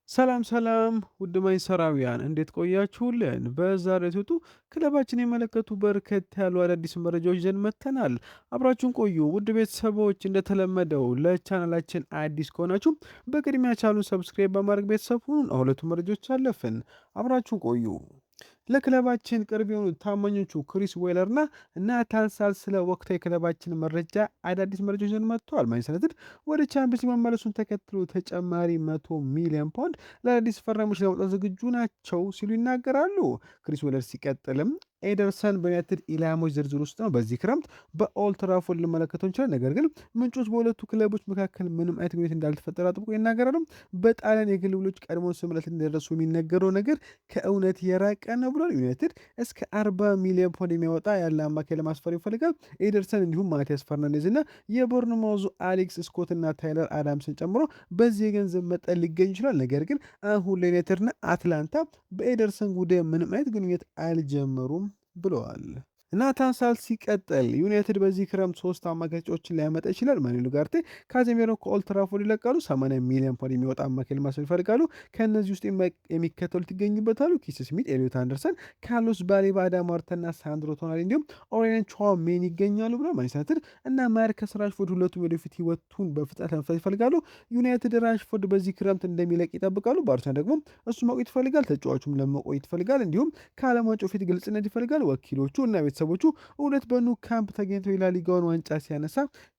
ሰላም ውድ ማይሰራውያን እንዴት ቆያችሁልን? በዛሬው ዕለቱ ክለባችን የመለከቱ በርከት ያሉ አዳዲስ መረጃዎች ይዘን መጥተናል። አብራችሁን ቆዩ። ውድ ቤተሰቦች እንደተለመደው ለቻናላችን አዲስ ከሆናችሁ በቅድሚያ ቻሉን ሰብስክራይብ በማድረግ ቤተሰብ ሁኑን። ሁለቱ መረጃዎች አለፍን። አብራችሁን ቆዩ። ለክለባችን ቅርብ የሆኑት ታማኞቹ ክሪስ ዌለር እና ናታን ሳል ስለ ወቅታዊ ክለባችን መረጃ አዳዲስ መረጃዎች ይዘን መጥተዋል። ማንቸስተር ዩናይትድ ወደ ቻምፒየንስ ሊግ መመለሱን ተከትሎ ተጨማሪ 100 ሚሊዮን ፓውንድ ለአዳዲስ ፈራሚዎች ለማውጣት ዝግጁ ናቸው ሲሉ ይናገራሉ። ክሪስ ዌለር ሲቀጥልም ኤደርሰን በዩናይትድ ኢላማዎች ዝርዝር ውስጥ ነው። በዚህ ክረምት በኦልድ ትራፎርድ ልንመለከተው እንችላለን። ነገር ግን ምንጮች በሁለቱ ክለቦች መካከል ምንም አይነት ግንኙነት እንዳልተፈጠረ አጥብቆ ይናገራሉ። በጣሊያን የግል ውሎች ቀድሞ ስምምነት እንደደረሱ የሚነገረው ነገር ከእውነት የራቀ ነው ብሏል። ዩናይትድ እስከ 40 ሚሊዮን ፓውንድ የሚያወጣ ያለ አማካይ ለማስፈር ይፈልጋል። ኤደርሰን እንዲሁም ማቲያስ ፈርናንዴዝ እና የቦርንማውዙ አሌክስ ስኮት እና ታይለር አዳምስን ጨምሮ በዚህ የገንዘብ መጠን ሊገኝ ይችላል። ነገር ግን አሁን ለዩናይትድና አትላንታ በኤደርሰን ጉዳይ ምንም አይነት ግንኙነት አልጀመሩም ብለዋል። ናታን ሳል ሲቀጥል ዩናይትድ በዚህ ክረምት 3 አማካይ ተጫዋቾችን ሊያመጣ ይችላል። ማኑኤል ኡጋርቴ፣ ካዜሜሮ ከኦልድ ትራፎርድ ይለቃሉ። 80 ሚሊዮን ፓውንድ የሚወጣ አማካይ ለማስፈር ይፈልጋሉ። ከእነዚህ ውስጥ የሚከተሉት ይገኙበታሉ። ኪስ ስሚት፣ ኤሊዮት አንደርሰን፣ ካርሎስ ባሌባ፣ አዳም ዋርተንና ሳንድሮ ቶናሊ እንዲሁም ኦሬሊያን ቹዋሜኒ ይገኛሉ ብሏል። ማንቸስተር ዩናይትድ እና ማርከስ ራሽፎርድ ሁለቱም ወደፊት ህይወቱን በፍጥነት ለመፍታት ይፈልጋሉ። ዩናይትድ ራሽፎርድ በዚህ ክረምት እንደሚለቅ ይጠብቃሉ። ባርሰሎና ደግሞ እሱ መቆየት ይፈልጋል። ተጫዋቹም ለመቆየት ይፈልጋል። እንዲሁም ከዓለም ዋንጫው ፊት ግልጽነት ይፈልጋል። ወኪሎቹ እና ቤተሰቦቹ እውነት በኑ ካምፕ ተገኝተው የላሊጋውን ዋንጫ ሲያነሳ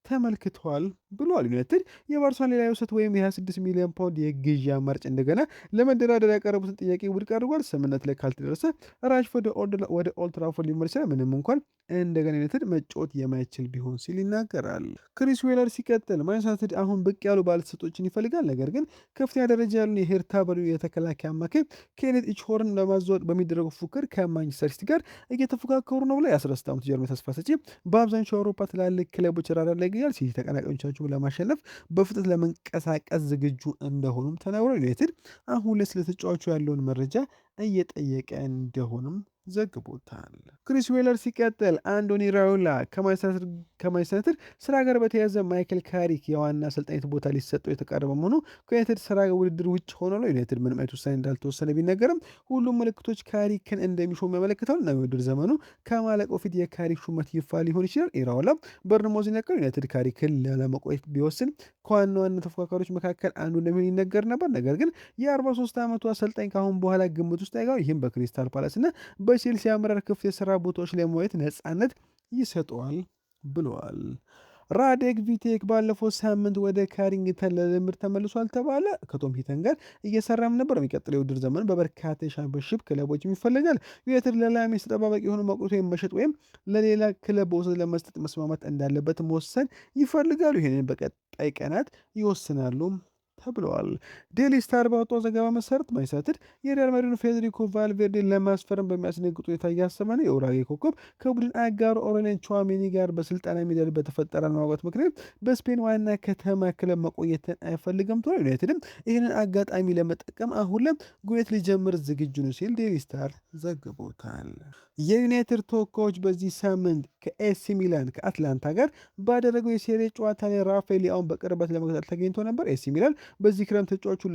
ተመልክተዋል ብሏል። ዩናይትድ የባርሳን ሌላ የውሰት ወይም የ26 ሚሊዮን ፓውንድ የግዢ አማራጭ እንደገና ለመደራደር ያቀረቡትን ጥያቄ ውድቅ አድርጓል። ስምምነት ላይ ካልተደረሰ ራሽፎርድ ወደ ኦልድ ትራፎርድ ሊመለስ ይችላል፣ ምንም እንኳን እንደገና ዩናይትድ መጫወት የማይችል ቢሆን ሲል ይናገራል። ክሪስ ዌለር ሲቀጥል ማንቸስተር ዩናይትድ አሁን ብቅ ያሉ ባለተሰጦችን ይፈልጋል። ነገር ግን ከፍተኛ ደረጃ ያሉን የሄርታ በሉ የተከላካይ አማካይ ኬኔት ኢችሆርን ለማዘወጥ በሚደረገው ፉክክር ከማንቸስተር ሲቲ ጋር እየተፎካከሩ ነው ብላ የ13 ዓመቱ ጀርመን ተስፋ ሰጪ በአብዛኞቹ የአውሮፓ ትላልቅ ክለቦች ራዳር ላይ ይገኛል። ሲቲ ተቀናቃኞቻቸው ለማሸነፍ በፍጥነት ለመንቀሳቀስ ዝግጁ እንደሆኑም ተናግሯል። ዩናይትድ አሁን ላይ ስለ ተጫዋቹ ያለውን መረጃ እየጠየቀ እንደሆኑም ዘግቦታል። ክሪስ ዌለር ሲቀጥል አንዶኒ ራዮላ ከማንቸስተር ስራ ጋር በተያያዘ ማይክል ካሪክ የዋና አሰልጣኝነት ቦታ ሊሰጠው የተቃረበ መሆኑ ከዩናይትድ ስራ ውድድር ውጭ ሆኖ ነው። ዩናይትድ ምንም አይነት ውሳኔ እንዳልተወሰነ ቢነገርም ሁሉም ምልክቶች ካሪክን እንደሚሾሙ ያመለክታሉ እና የውድድር ዘመኑ ከማለቀው ፊት የካሪክ ሹመት ይፋ ሊሆን ይችላል። ኢራኦላ በርንሞዝን ያቀው ዩናይትድ ካሪክን ለመቆየት ቢወስን ከዋና ዋና ተፎካካሪዎች መካከል አንዱ እንደሚሆን ይነገር ነበር። ነገር ግን የ43 ዓመቱ አሰልጣኝ ከአሁን በኋላ ግምት ውስጥ አይገባም። ይህም በክሪስታል ፓላስ እና በቼልሲ አመራር ክፍት የስራ ቦታዎች ላይ ማየት ነፃነት ይሰጠዋል ብለዋል። ራዴክ ቪቴክ ባለፈው ሳምንት ወደ ካሪንግተን ለልምድ ተመልሷል ተባለ። ከቶም ሂተን ጋር እየሰራም ነበር። የሚቀጥለው የውድድር ዘመን በበርካታ የሻምፒዮንሺፕ ክለቦችም ይፈለጋል። ዩናይትድ ለላሜስ ተጠባባቂ የሆኑ መቁረጥ ወይም መሸጥ ወይም ለሌላ ክለብ በውሰት ለመስጠት መስማማት እንዳለበት መወሰን ይፈልጋሉ። ይህንን በቀጣይ ቀናት ይወስናሉ ተብለዋል። ዴሊ ስታር ባወጣው ዘገባ መሰረት ማንቸስተር ዩናይትድ የሪያል ማድሪድ ፌዴሪኮ ቫልቬርዴን ለማስፈረም በሚያስደነግጥ ሁኔታ እያሰበ ነው። የኡራጌ ኮከብ ከቡድን አጋሩ ኦሬሊያን ቹዋሜኒ ጋር በስልጠና ሜዳ በተፈጠረ አለመግባባት ምክንያት በስፔን ዋና ከተማ ክለብ መቆየትን አይፈልግም ተብሏል። ዩናይትድም ይህንን አጋጣሚ ለመጠቀም አሁን ለም ጉሌት ሊጀምር ዝግጁ ነው ሲል ዴሊ ስታር ዘግቦታል። የዩናይትድ ተወካዮች በዚህ ሳምንት ከኤሲ ሚላን ከአትላንታ ጋር ባደረገው የሴሪ ጨዋታ ላይ ራፋኤል ሊያውን በቅርበት ለመከታተል ተገኝቶ ነበር። ኤሲ ሚላን በዚህ ክረምት ተጫዋቹን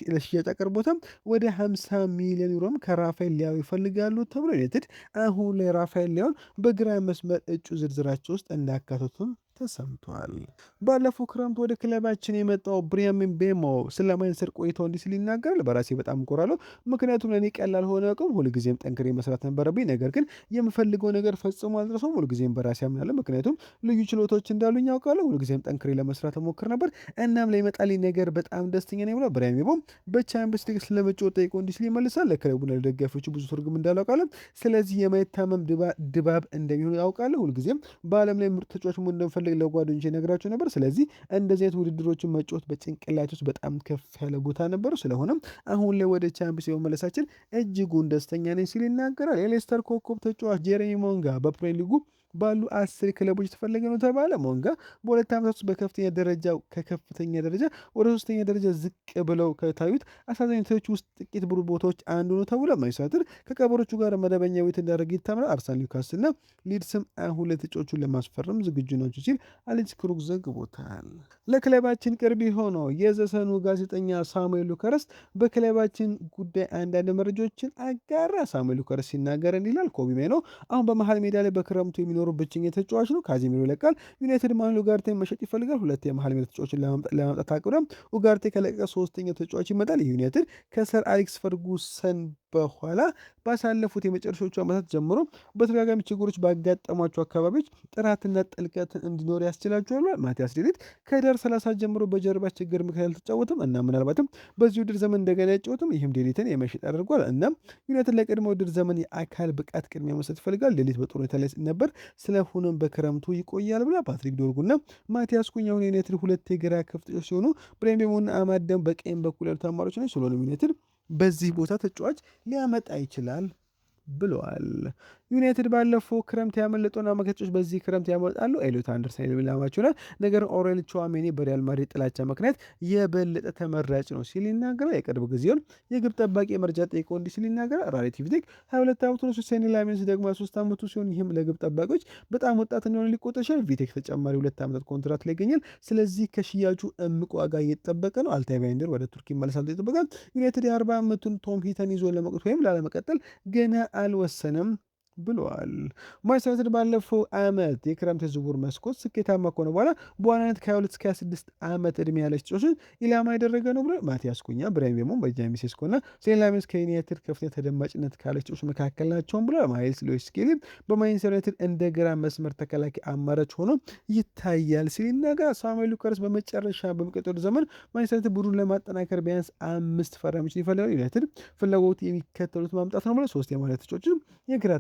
ለሽያጭ አቅርቦትም ወደ 50 ሚሊዮን ዩሮም ከራፋኤል ሊያው ይፈልጋሉ ተብሎ ዩናይትድ አሁን ላይ ራፋኤል ሊያውን በግራ መስመር እጩ ዝርዝራቸው ውስጥ እንዳካተቱም ተሰምቷል። ባለፈው ክረምት ወደ ክለባችን የመጣው ብሪያም ምቤሞ ስለ ማንቸስተር ቆይታው እንዲህ ሲል ይናገራል። በራሴ በጣም እኮራለሁ፣ ምክንያቱም ለእኔ ቀላል ሆነ አቅም ሁልጊዜም ጠንክሬ መስራት ነበረብኝ። ነገር ግን የምፈልገው ነገር ፈጽሞ አልደረሰውም። ሁልጊዜም በራሴ አምናለሁ፣ ምክንያቱም ልዩ ችሎታዎች እንዳሉኝ ያውቃለሁ። ሁልጊዜም ጠንክሬ ለመስራት እሞክር ነበር፣ እናም ለመጣልኝ ነገር በጣም ደስተኛ ነኝ ብሏል። ብሪያም ምቤሞ በቻምፒየንስ ሊግ ስለመጫወት ጠይቆ እንዲህ ሲል ይመልሳል። ለክለቡና ለደጋፊዎቹ ብዙ ትርጉም እንዳለው አውቃለሁ። ስለዚህ የማይታመም ድባብ እንደሚሆን ያውቃለሁ። ሁልጊዜም በዓለም ላይ ምርጥ ተጫዋች መሆን እንደምፈልግ ለጓደኞቼ ነግራቸው ነበር። ስለዚህ እንደዚህ አይነት ውድድሮችን መጫወት በጭንቅላት ውስጥ በጣም ከፍ ያለ ቦታ ነበሩ። ስለሆነም አሁን ላይ ወደ ቻምፒየንስ በመመለሳችን እጅጉን ደስተኛ ነኝ ሲል ይናገራል። የሌስተር ኮከብ ተጫዋች ጄሬሚ ሞንጋ በፕሪሚየር ሊጉ ባሉ 10 ክለቦች የተፈለገ ነው ተባለ። ሞንጋ በሁለት ዓመታት ውስጥ ከከፍተኛ ደረጃ ወደ ሶስተኛ ደረጃ ዝቅ ብለው ከታዩት አሳዛኝ ውጤቶች ውስጥ ጥቂት ቦታዎች አንዱ ነው ተብሏል። ማንቸስተር ዩናይትድ ከቀበሮቹ ጋር መደበኛ ውይይት እንዳደረገ ይታመናል። አርሰናል፣ ኒውካስል እና ሊድስም አሁን ላይ ተጫዋቹን ለማስፈረም ዝግጁ ናቸው ሲል አሌክስ ክሩክ ዘግቦታል። ለክለባችን ቅርብ የሆነው የዘሰኑ ጋዜጠኛ ሳሙኤል ሉከረስ በክለባችን ጉዳይ አንዳንድ መረጃዎችን አጋራ። ሳሙኤል ሉከረስ ሲናገር እንዲህ ይላል። ኮቢ ሜኖ አሁን በመሀል ሜዳ ላይ በክረምቱ የሚኖሩ ብቸኛ ተጫዋች ነው። ካዚሚሮ ይለቃል። ዩናይትድ ማኑኤል ኡጋርቴን መሸጥ ይፈልጋል። ሁለት የመሀል ሜዳ ተጫዋችን ለማምጣት አቅዷል። ኡጋርቴ ከለቀቀ ሶስተኛው ተጫዋች ይመጣል። ዩናይትድ ከሰር አሌክስ ፈርጉሰን በኋላ ባሳለፉት የመጨረሻዎቹ ዓመታት ጀምሮ በተደጋጋሚ ችግሮች ባጋጠሟቸው አካባቢዎች ጥራትና ጥልቀትን እንዲኖር ያስችላቸዋል። ማቲያስ ዴሊት ከህዳር 30 ጀምሮ በጀርባ ችግር ምክንያት አልተጫወትም እና ምናልባትም በዚህ ውድድር ዘመን እንደገና አይጫወትም። ይህም ዴሊትን የመሸጥ አድርጓል። እናም ዩናይትድ ለቅድመ ውድድር ዘመን የአካል ብቃት ቅድሚያ መስጠት ይፈልጋል። ዴሊት በጥሩ ሁኔታ ላይ ነበር፣ ስለሆነም በክረምቱ ይቆያል ብላ ፓትሪክ ዶርጉና ማቲያስ ኩኛ አሁን የዩናይትድ ሁለት የግራ ክፍተኞች ሲሆኑ ብሬምቤሞና አማደም በቀኝ በኩል ያሉት አማራጮች ናቸው። ስለሆነም ዩናይትድ በዚህ ቦታ ተጫዋች ሊያመጣ ይችላል ብለዋል። ዩናይትድ ባለፈው ክረምት ያመለጠውን አማካዮች በዚህ ክረምት ያመጣሉ። ኤሊዮት አንደርሰን የሚላማቸው ይችላል። ነገር ኦሬል ቹዋሜኒ በሪያል ማድሪድ ጥላቻ ምክንያት የበለጠ ተመራጭ ነው ሲል ይናገራል። የቅርብ ጊዜውን የግብ ጠባቂ መርጃ ጠይቆ እንዲህ ሲል ይናገራል። ራሌቲቭ ዲክ 22 ዓመቱ ነው። ሴኒ ላሜንስ ደግሞ 23 ዓመቱ ሲሆን ይህም ለግብ ጠባቂዎች በጣም ወጣት እንደሆነ ሊቆጠር ይችላል። ቪቴክ ተጨማሪ 2 ዓመታት ኮንትራት ላይ ይገኛል። ስለዚህ ከሽያጩ እምቅ ዋጋ እየተጠበቀ ነው። አልታይ ባይንደር ወደ ቱርክ ይመለሳል ይጠበቃል። ዩናይትድ የ40 ዓመቱን ቶም ሂተን ይዞ ለመቅረት ወይም ላለመቀጠል ገና አልወሰነም ብለዋል። ማንቸስተር ዩናይትድ ባለፈው ዓመት የክረምት የዝውውር መስኮት ስኬታማ ከሆነ በኋላ በዋናነት ከ22 እስከ 26 ዓመት ዕድሜ ያለች ተጫዋቾችን ኢላማ ያደረገ ነው ብሎ ማቲያስ ኩኛ፣ ብራሂም ቤሞ፣ ቤንጃሚን ሴስኮ እና ሴኒ ላሜንስ ከዩናይትድ ከፍተኛ ተደማጭነት ካለች ተጫዋቾች መካከል ናቸውም ብሏል። ማይልስ ሉዊስ ስኬሊ በማንቸስተር ዩናይትድ እንደ ግራ መስመር ተከላካይ አማራጭ ሆኖ ይታያል ሲል ይናገራል። ሳሙኤል ሉከርስ በመጨረሻ በሚቀጥሉ ዘመን ማንቸስተር ዩናይትድ ቡድኑን ለማጠናከር ቢያንስ 5 ፈራሚዎችን ይፈልጋል። ዩናይትድ ፍላጎቱ የሚከተሉት ማምጣት ነው ብሎ 3 የማለት ተጫዋቾችን የግራ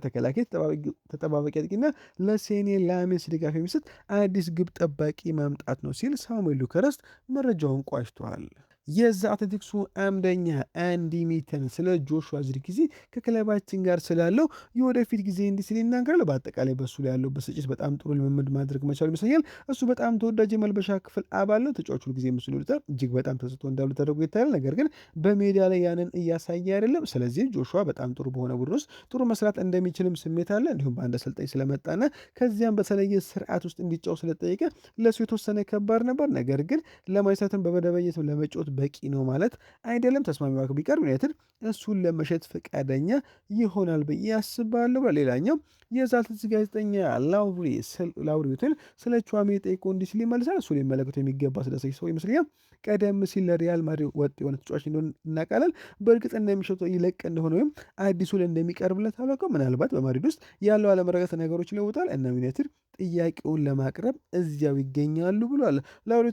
ተጠባባቂ አጥቂና ለሴኒ ላሜንስ ድጋፍ የሚሰጥ አዲስ ግብ ጠባቂ ማምጣት ነው ሲል ሳሙኤል ሉከረስ መረጃውን ቋጭቷል። የዛ አትሌቲክሱ አምደኛ አንዲ ሚተን ስለ ጆሹዋ ዚርክዚ ከክለባችን ጋር ስላለው የወደፊት ጊዜ እንዲህ ሲል ይናገራል። በአጠቃላይ በሱ ላይ ያለው በስጭት በጣም ጥሩ ልምምድ ማድረግ መቻሉ ይመስለኛል። እሱ በጣም ተወዳጅ የመልበሻ ክፍል አባል ነው። ተጫዋቹ ጊዜ ምስሉ ይሉታል እጅግ በጣም ተሰጥቶ እንዳሉ ተደርጎ ይታያል። ነገር ግን በሜዳ ላይ ያንን እያሳየ አይደለም። ስለዚህ ጆሹዋ በጣም ጥሩ በሆነ ቡድን ውስጥ ጥሩ መስራት እንደሚችልም ስሜት አለ። እንዲሁም በአንድ አሰልጣኝ ስለመጣና ከዚያም በተለየ ስርዓት ውስጥ እንዲጫወት ስለጠየቀ ለእሱ የተወሰነ ከባድ ነበር። ነገር ግን ለማንቸስተር በመደበኛት ለመጫወት በቂ ነው ማለት አይደለም። ተስማሚ ዋጋ ቢቀርብ ዩናይትድ እሱን ለመሸጥ ፈቃደኛ ይሆናል ብዬ አስባለሁ። ሌላኛው የዛልትስ ጋዜጠኛ ላውሪ ስለ ቹዋሜኒ ጠይቆ እንዲህ ሲል ይመልሳል። እሱ ሊመለከቱ የሚገባ ስለሰች ሰው ይመስለኛል። ቀደም ሲል ለሪያል ማድሪድ ወጥ የሆነ ተጫዋች እንደሆነ እናውቃለን። በእርግጥ እንደሚሸጠው ይለቅ እንደሆነ ወይም አዲሱ ላይ እንደሚቀርብለት አላውቅም። ምናልባት በማድሪድ ውስጥ ያለው አለመረጋጋት ነገሮች ይለውጣል እና ዩናይትድ ጥያቄውን ለማቅረብ እዚያው ይገኛሉ ብሏል። ላውሪ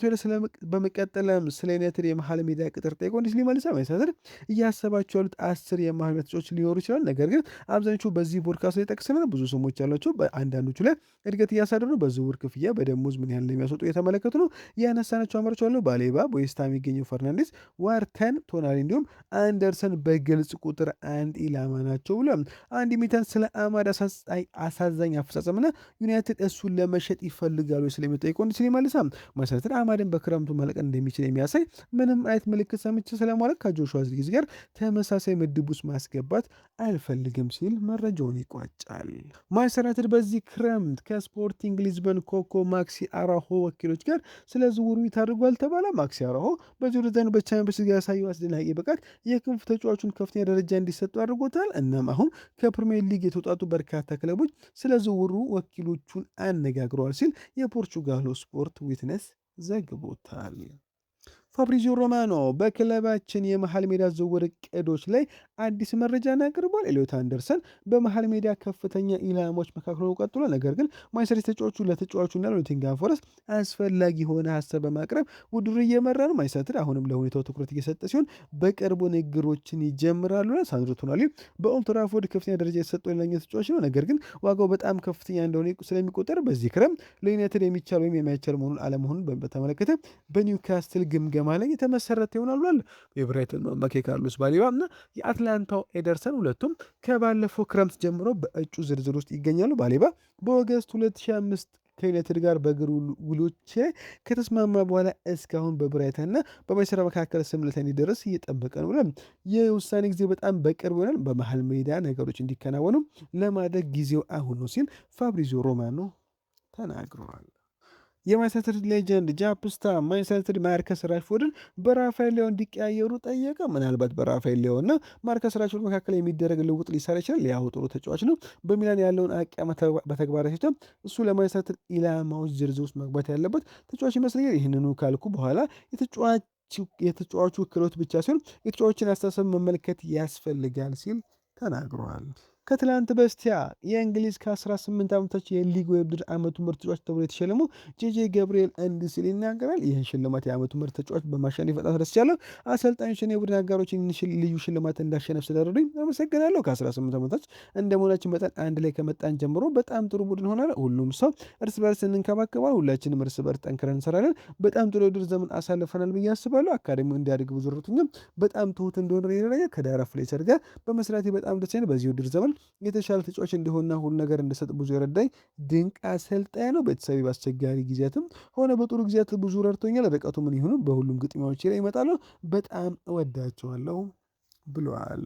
በመቀጠልም ስለ ዩናይትድ የመሀል ሜዳ ቅጥር ጠይቆ እንዲህ ሲል ይመልሳል። ማንቸስተር እያሰባቸው ያሉት 10 የመሀል ሜዳ ተጫዋቾች ሊኖሩ ይችላል። ነገር ግን አብዛኞቹ በዚህ ፖድካስት ላይ ጠቅሰናል። ብዙ ስሞች ያሏቸው በአንዳንዶቹ ላይ እድገት እያሳደሩ በዝውውር ክፍያ በደሞዝ ምን ያህል እንደሚያስወጡ የተመለከቱ ነው። ያነሳናቸው አማራጮች አሉ። ባሌባ በዌስት ሃም የሚገኘው ፈርናንዴስ፣ ዋርተን፣ ቶናሊ እንዲሁም አንደርሰን በግልጽ ቁጥር 1 ኢላማ ናቸው ብሏል። አንዲ ሚተን ስለ አማድ አሳዛኝ አፈጻጸምና ዩናይትድ እሱን ለመሸጥ ይፈልጋሉ ስለሚጠይቀው እንዲህ ሲል ይመልሳል። ማንቸስተር አማድን በክረምቱ መልቀቅ እንደሚችል የሚያሳይ ምንም አይነት ምልክት ሰምቼ ስለማለት ከጆሹዋ ዚርክዚ ጋር ተመሳሳይ ምድብ ውስጥ ማስገባት አልፈልግም ሲል መረጃውን ይቋጫል። ማንቸስተር ዩናይትድ በዚህ ክረምት ከስፖርቲንግ ሊዝበን ኮኮ ማክሲ አራሆ ወኪሎች ጋር ስለ ዝውውሩ ይታደርጓል ተባለ። ማክሲ አራሆ በዚህ ውድድር በቻምፒየንስ ሊግ ያሳየው አስደናቂ ብቃት የክንፍ ተጫዋቹን ከፍተኛ ደረጃ እንዲሰጡ አድርጎታል። እናም አሁን ከፕሪሚየር ሊግ የተውጣጡ በርካታ ክለቦች ስለ ዝውውሩ ወኪሎቹን አነጋግረዋል ሲል የፖርቹጋሉ ስፖርት ዊትነስ ዘግቦታል። ፋብሪዚዮ ሮማኖ በክለባችን የመሃል ሜዳ ዝውውር እቅዶች ላይ አዲስ መረጃን አቅርቧል። ኤሊዮት አንደርሰን በመሃል ሜዳ ከፍተኛ ኢላማዎች መካከል ሆኖ ቀጥሏል። ነገር ግን ማንቸስተር ለተጫዋቹና ለኖቲንግሃም ፎረስት አስፈላጊ የሆነ ሀሳብ በማቅረብ ውድድሩ እየመራ ነው። ማንቸስተር አሁንም ለሁኔታው ትኩረት እየሰጠ ሲሆን በቅርቡ ንግግሮችን ይጀምራሉ። ሳንድሮ ቶናሊ በኦልድ ትራፎርድ ከፍተኛ ደረጃ የተሰጠው ሌላኛው ተጫዋች ነው። ነገር ግን ዋጋው በጣም ከፍተኛ እንደሆነ ስለሚቆጠር በዚህ ክረምት ለዩናይትድ የሚቻል ወይም የማይቻል መሆኑን አለመሆኑን በተመለከተ በኒውካስትል ግምገማ ላይ የተመሰረተ ይሆናል ብሏል። የብራይተኑ አማካይ ካርሎስ ባሌባ እና የአትላንታው ኤደርሰን ሁለቱም ከባለፈው ክረምት ጀምሮ በእጩ ዝርዝር ውስጥ ይገኛሉ። ባሌባ በኦገስት 2005 ከዩናይትድ ጋር በእግር ውሎች ከተስማማ በኋላ እስካሁን በብራይተንና በማንቸስተር መካከል ስምምነት ላይ እንዲደርስ እየጠበቀ ነው ብሏል። የውሳኔ ጊዜ በጣም በቅርብ ይሆናል። በመሀል ሜዳ ነገሮች እንዲከናወኑ ለማድረግ ጊዜው አሁን ነው ሲል ፋብሪዚዮ ሮማኖ ተናግረዋል። የማንቸስተር ሌጀንድ ጃፕስታ ማንቸስተር ማርከስ ራሽፎርድን በራፋኤል ሊያው እንዲቀያየሩ ጠየቀ። ምናልባት በራፋኤል ሊያው እና ማርከስ ራሽፎርድ መካከል የሚደረግ ልውውጥ ሊሰራ ይችላል። ሊያው ጥሩ ተጫዋች ነው። በሚላን ያለውን አቋም በተግባር ሲስተም እሱ ለማንቸስተር ኢላማዎች ዝርዝር ውስጥ መግባት ያለበት ተጫዋች ይመስለኛል። ይህንኑ ካልኩ በኋላ የተጫዋቹ ክህሎት ብቻ ሲሆን የተጫዋችን አስተሳሰብ መመልከት ያስፈልጋል ሲል ተናግረዋል። ከትላንት በስቲያ የእንግሊዝ ከ18 ዓመቶች የሊግ የውድድር ዓመቱ ምርጥ ተጫዋች ተብሎ የተሸለመው ጄጄ ገብርኤል እንዲህ ሲል ይናገራል። ይህን ሽልማት የዓመቱ ምርጥ ተጫዋች በማሸነፍ በጣም ተደስቻለሁ። አሰልጣኞችን፣ የቡድን አጋሮችን ልዩ ሽልማት እንዳሸነፍ ስለረዱኝ አመሰግናለሁ። ከ18 ዓመቶች እንደ መሆናችን መጠን አንድ ላይ ከመጣን ጀምሮ በጣም ጥሩ ቡድን ሆናል። ሁሉም ሰው እርስ በርስ እንንከባከባል። ሁላችንም እርስ በርስ ጠንክረን እንሰራለን። በጣም ጥሩ የውድድር ዘመን አሳልፈናል ብዬ አስባለሁ። አካዳሚው እንዲያድግ ብዙ ረድቶኛል። በጣም ትሁት እንደሆነ ይረዳኛል። ከዳራ ፍሌሰር ጋር በመስራቴ በጣም ደስ ይላል። በዚህ ውድድር ዘመን የተሻለ ተጫዋች እንዲሆንና ሁሉ ነገር እንድሰጥ ብዙ የረዳኝ ድንቅ አሰልጣኝ ነው። ቤተሰቤ በአስቸጋሪ ጊዜያትም ሆነ በጥሩ ጊዜያት ብዙ ረድቶኛል። ርቀቱ ምን ይሁኑ በሁሉም ግጥሚያዎች ላይ ይመጣለሁ። በጣም እወዳቸዋለሁ ብለዋል።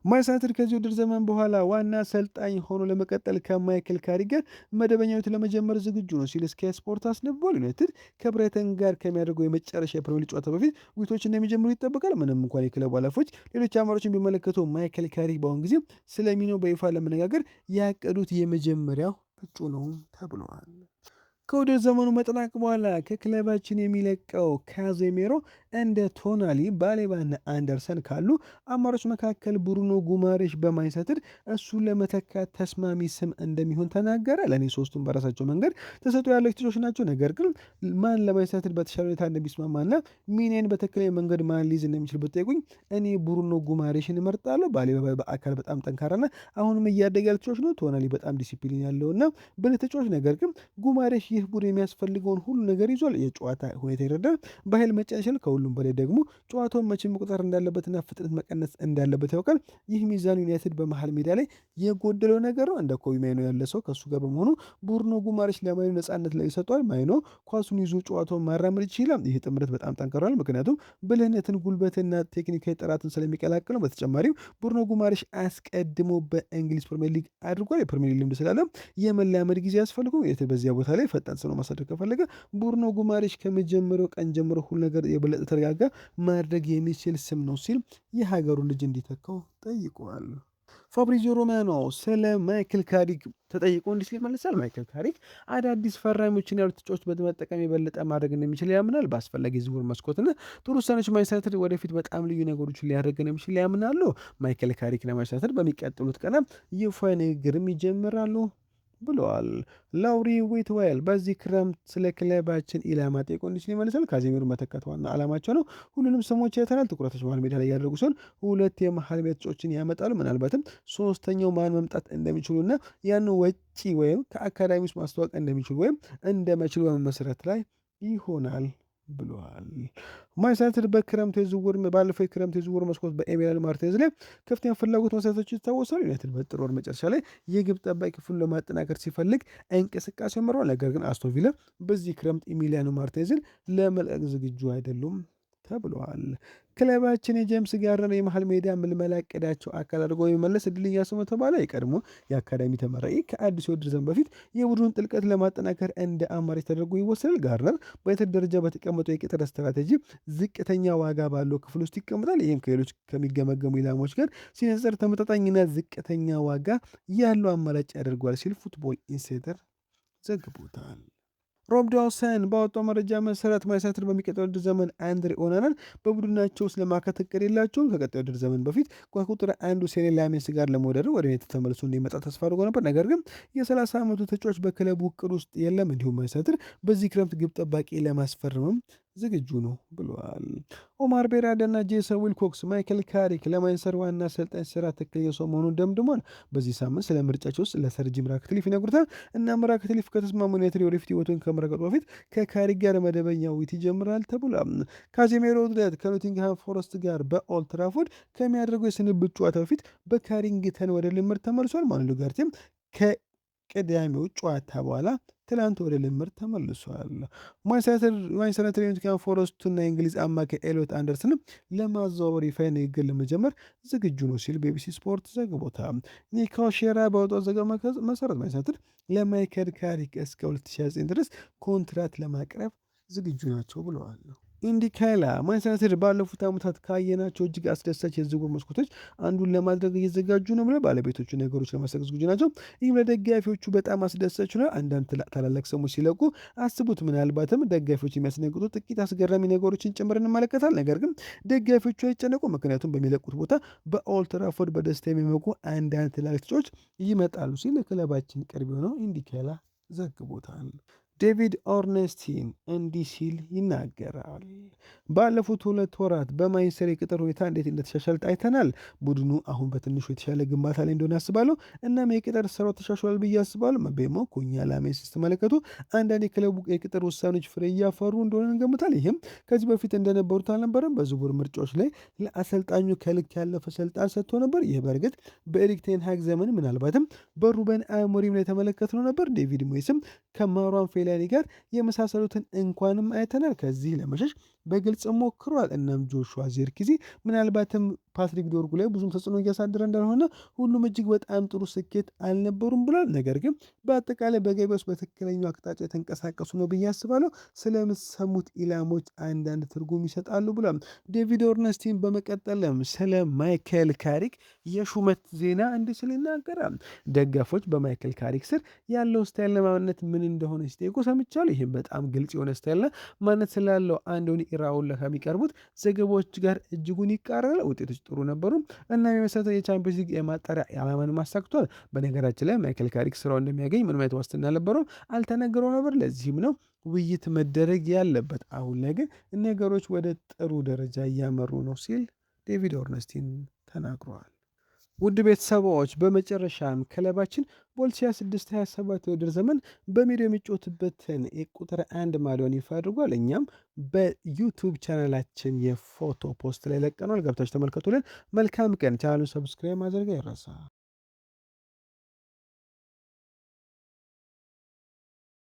ማንቸስተር ከዚህ ውድድር ዘመን በኋላ ዋና አሰልጣኝ ሆኖ ለመቀጠል ከማይክል ካሪክ ጋር መደበኛ ሕይወት ለመጀመር ዝግጁ ነው ሲል ስካይ ስፖርት አስነብቧል። ዩናይትድ ከብራይተን ጋር ከሚያደርገው የመጨረሻ የፕሪሚየር ሊግ ጨዋታ በፊት ውይይቶች እንደሚጀምሩ ይጠበቃል። ምንም እንኳን የክለቡ ኃላፊዎች ሌሎች አማራጮችን ቢመለከቱ ማይክል ካሪክ በአሁን ጊዜ ስለሚኖ በይፋ ለመነጋገር ያቀዱት የመጀመሪያው እጩ ነው ተብለዋል። ከውድድር ዘመኑ መጠናቀቅ በኋላ ከክለባችን የሚለቀው ካዜሜሮ እንደ ቶናሊ፣ ባሌባና አንደርሰን ካሉ አማራጮች መካከል ብሩኖ ጉማሬሽ በማንቸስተር እሱን ለመተካት ተስማሚ ስም እንደሚሆን ተናገረ። ለእኔ ሶስቱም በራሳቸው መንገድ ተሰጥኦ ያላቸው ተጫዋቾች ናቸው። ነገር ግን ማን ለማንቸስተር በተሻለ ሁኔታ እንደሚስማማና ሚኔን በትክክለኛ መንገድ ማን ሊይዝ እንደሚችል ብትጠይቁኝ እኔ ብሩኖ ጉማሬሽን እመርጣለሁ። ባሌባ በአካል በጣም ጠንካራና አሁንም እያደገ ያለ ተጫዋች ነው። ቶናሊ በጣም ዲሲፕሊን ያለውና ብልህ ተጫዋች፣ ነገር ግን ጉማሬሽ ይህ ቡድን የሚያስፈልገውን ሁሉ ነገር ይዟል። የጨዋታ ሁኔታ ይረዳል። በኃይል መጫን ይችላል። ከሁሉም በላይ ደግሞ ጨዋታውን መቼ መቆጠር እንዳለበትና ፍጥነት መቀነስ እንዳለበት ያውቃል። ይህ ሚዛኑ ዩናይትድ በመሀል ሜዳ ላይ የጎደለው ነገር ነው። እንደ ኮቢ ማይኖ ያለ ሰው ከእሱ ጋር በመሆኑ ብሩኖ ጉማሬሽ ለማይኖ ነፃነት ላይ ይሰጠዋል። ማይኖ ኳሱን ይዞ ጨዋታውን ማራመድ ይችላል። ይህ ጥምረት በጣም ጠንክሯል። ምክንያቱም ብልህነትን፣ ጉልበትና ቴክኒካዊ ጥራትን ስለሚቀላቅለው። በተጨማሪም ብሩኖ ጉማሬሽ አስቀድሞ በእንግሊዝ ፕሪሚየር ሊግ አድርጓል። የፕሪሚየር ሊግ ልምድ ስላለ የመላመድ ጊዜ ያስፈልጉ በዚያ ቦታ ላይ ፈጣን ስነ ማሳደግ ከፈለገ ብሩኖ ጉማሬሽ ከመጀመሪያው ቀን ጀምሮ ሁሉ ነገር የበለጠ ተረጋጋ ማድረግ የሚችል ስም ነው ሲል የሀገሩ ልጅ እንዲተካው ጠይቀዋል። ፋብሪዚዮ ሮማኖ ስለ ማይክል ካሪክ ተጠይቆ እንዲህ ሲል መልሳል። ማይክል ካሪክ አዳዲስ ፈራሚዎችን ያሉት ተጫዋቾች በመጠቀም የበለጠ ማድረግ እንደሚችል ያምናል። በአስፈላጊ ዝውውር መስኮትና ጥሩ ውሳኔዎች ማንቸስተር ወደፊት በጣም ልዩ ነገሮችን ሊያደርግ እንደሚችል ያምናሉ። ማይክል ካሪክ ለማንቸስተር በሚቀጥሉት ቀናት ይፋ ንግግርም ይጀምራሉ ብለዋል። ላውሪ ዊትዌል በዚህ ክረምት ስለ ክለባችን ኢላማ ጠይቆ እንዲህ ሲል ይመልሳል። ካዜሚሮ መተካት ዋና ዓላማቸው ነው። ሁሉንም ስሞች አይተናል። ትኩረቶች መሀል ሜዳ ላይ ያደረጉ ሲሆን ሁለት የመሀል ሜዳ ተጫዋቾችን ያመጣሉ። ምናልባትም ሶስተኛው ማን መምጣት እንደሚችሉና ያን ወጪ ወይም ከአካዳሚ ውስጥ ማስተዋወቅ እንደሚችሉ ወይም እንደመችሉ በመመስረት ላይ ይሆናል ብለዋል። ማንቸስተር ባለፈው የክረምት የዝውውር መስኮት በኤሚሊያኖ ማርቲኔዝ ላይ ከፍተኛ ፍላጎት ማሳየቶች ይታወሳል። ዩናይትድ በጥር ወር መጨረሻ ላይ የግብ ጠባቂ ክፍሉን ለማጠናከር ሲፈልግ እንቅስቃሴ መርሯል። ነገር ግን አስቶን ቪላ በዚህ ክረምት ኤሚሊያኖ ማርቲኔዝን ለመልቀቅ ዝግጁ አይደሉም ተብለዋል። ክለባችን የጄምስ ጋርነር የመሃል ሜዳ ምልመላ ዕቅዳቸው አካል አድርጎ የመመለስ እድል እያሰሙ ተባለ። የቀድሞ የአካዳሚ ተመራቂ ከአዲስ የውድድር ዘመን በፊት የቡድኑን ጥልቀት ለማጠናከር እንደ አማራጭ ተደርጎ ይወሰዳል። ጋርነር በዩናይትድ ደረጃ በተቀመጠው የቅጥር ስትራቴጂ ዝቅተኛ ዋጋ ባለው ክፍል ውስጥ ይቀመጣል። ይህም ከሌሎች ከሚገመገሙ ኢላማዎች ጋር ሲነጽር ተመጣጣኝና ዝቅተኛ ዋጋ ያለው አማራጭ ያደርገዋል ሲል ፉትቦል ኢንሳይደር ዘግቦታል። ሮብ ዳውሰን ባወጣው መረጃ መሰረት ማንቸስተር በሚቀጥለው ውድድር ዘመን አንድሬ ኦናናን በቡድናቸው ውስጥ ለማካተት እቅድ የላቸውም። ከቀጣዩ ውድድር ዘመን በፊት ከቁጥር አንዱ ሴኔ ላሜንስ ጋር ለመወዳደር ወደ ዩናይትድ ተመልሶ እንዲመጣ ተስፋ አድርጎ ነበር። ነገር ግን የ30 ዓመቱ ተጫዋች በክለቡ እቅድ ውስጥ የለም። እንዲሁም ማንቸስተር በዚህ ክረምት ግብ ጠባቂ ለማስፈረምም ዝግጁ ነው ብለዋል። ኦማር ቤራዳና ጄሰን ዊልኮክስ ማይክል ካሪክ ለማንቸስተር ዋና አሰልጣኝ ስራ ትክክለኛ ሰው መሆኑን ደምድሟል። በዚህ ሳምንት ስለ ምርጫቸው ውስጥ ለሰር ጂም ራትክሊፍ ይነግሩታል እና ራትክሊፍ ከተስማሙ ዩናይትድ የወደፊት ህይወቱን ከመረቀጡ በፊት ከካሪክ ጋር መደበኛ ውይይት ይጀምራል ተብሏል። ካዜሜሮ ውድለት ከኖቲንግሃም ፎረስት ጋር በኦልድ ትራፎርድ ከሚያደርገው የስንብት ጨዋታ በፊት በካሪንግተን ወደ ልምድ ተመልሷል። ማኑኤል ኡጋርቴም ከቅዳሜው ጨዋታ በኋላ ትላንት ወደ ልምድ ተመልሷል። ማንቸስተር ዩናይትድ የኖቲንግሃም ፎረስቱና የእንግሊዝ አማካይ ኤሊዮት አንደርሰንም ለማዘዋወር ይፋ ንግግር ለመጀመር ዝግጁ ነው ሲል ቢቢሲ ስፖርት ዘግቦታል። ኒኮ ሼራ ባወጣው ዘገባ መሰረት ማንቸስተር ለማይከል ካሪክ እስከ 2029 ድረስ ኮንትራት ለማቅረብ ዝግጁ ናቸው ብለዋል። ኢንዲካይላ ማንቸስተር ዩናይትድ ባለፉት ዓመታት ካየናቸው እጅግ አስደሳች የዝውውር መስኮቶች አንዱን ለማድረግ እየዘጋጁ ነው ብለው ባለቤቶቹ ነገሮች ለማስጠቅ ዝግጁ ናቸው። ይህም ለደጋፊዎቹ በጣም አስደሳች ነው። አንዳንድ ታላላቅ ሰዎች ሲለቁ አስቡት። ምናልባትም ደጋፊዎች የሚያስደነግጡ ጥቂት አስገራሚ ነገሮችን ጭምር እንመለከታል። ነገር ግን ደጋፊዎቹ አይጨነቁ፣ ምክንያቱም በሚለቁት ቦታ በኦልድ ትራፎርድ በደስታ የሚመኩ አንዳንድ ትላልቅ ተጫዋቾች ይመጣሉ ሲል ክለባችን ቅርብ የሆነው ኢንዲካይላ ዘግቦታል። ዴቪድ ኦርነስቲን እንዲህ ሲል ይናገራል። ባለፉት 2 ወራት በማንቸስተር የቅጥር ሁኔታ እንዴት እንደተሻሻለ አይተናል። ቡድኑ አሁን በትንሹ የተሻለ ግንባታ ላይ እንደሆነ አስባለሁ። እናም የቅጥር ስራው ተሻሽሏል ብዬ አስባለሁ። መቤሞ ኩኛ ላሜን ስትመለከቱ አንዳንድ የክለቡ የቅጥር ውሳኔዎች ፍሬ እያፈሩ እንደሆነ እንገምታል። ይህም ከዚህ በፊት እንደነበሩት አልነበረም። በዝውውር ምርጫዎች ላይ ለአሰልጣኙ ከልክ ያለፈ ስልጣን ሰጥቶ ነበር። ይህ በእርግጥ በኤሪክ ቴን ሃግ ዘመን ምናልባትም በሩበን አሞሪም ላይ የተመለከትነው ነበር። ዴቪድ ሞይስም ከማሯን ፌላኒ ጋር የመሳሰሉትን እንኳንም አይተናል። ከዚህ ለመሸሽ በግልጽ ሞክሯል። እናም ጆሹዋ ዚርክዚ ምናልባትም ፓትሪክ ዶርጉ ላይ ብዙም ተጽዕኖ እያሳደረ እንዳልሆነ ሁሉም እጅግ በጣም ጥሩ ስኬት አልነበሩም ብሏል። ነገር ግን በአጠቃላይ በገበያ ውስጥ በትክክለኛው አቅጣጫ የተንቀሳቀሱ ነው ብዬ አስባለሁ። ስለምሰሙት ኢላሞች አንዳንድ ትርጉም ይሰጣሉ ብሏል። ዴቪድ ኦርነስቲን በመቀጠልም ስለ ማይክል ካሪክ የሹመት ዜና እንዲህ ስል ይናገራል። ደጋፎች በማይክል ካሪክ ስር ያለው ስታይል ለማንነት ምን እንደሆነ ሲጠይቁ ሰምቻለሁ። ይህም በጣም ግልጽ የሆነ ስታይልና ማንነት ስላለው አንዶኒ ኢራኦላ ከሚቀርቡት ዘገባዎች ጋር እጅጉን ይቃረናል። ውጤቶች ጥሩ ነበሩ እና የመሰረተ የቻምፒዮንስ ሊግ የማጣሪያ ዓላማንም አሳክቷል። በነገራችን ላይ ማይክል ካሪክ ስራው እንደሚያገኝ ምንም አይነት ዋስትና አልነበረውም፣ አልተነገረው ነበር። ለዚህም ነው ውይይት መደረግ ያለበት። አሁን ላይ ግን ነገሮች ወደ ጥሩ ደረጃ እያመሩ ነው ሲል ዴቪድ ኦርነስቲን ተናግረዋል። ውድ ቤተሰቦች በመጨረሻም ክለባችን በ2026/27 የውድድር ዘመን በሜዳው የሚጫወትበትን የቁጥር 1 ማሊያውን ይፋ አድርጓል። እኛም በዩቱብ ቻናላችን የፎቶ ፖስት ላይ ለቀናል። ገብታችሁ ተመልከቱልን። መልካም ቀን። ቻናሉን ሰብስክራይብ ማድረግ አይረሳ።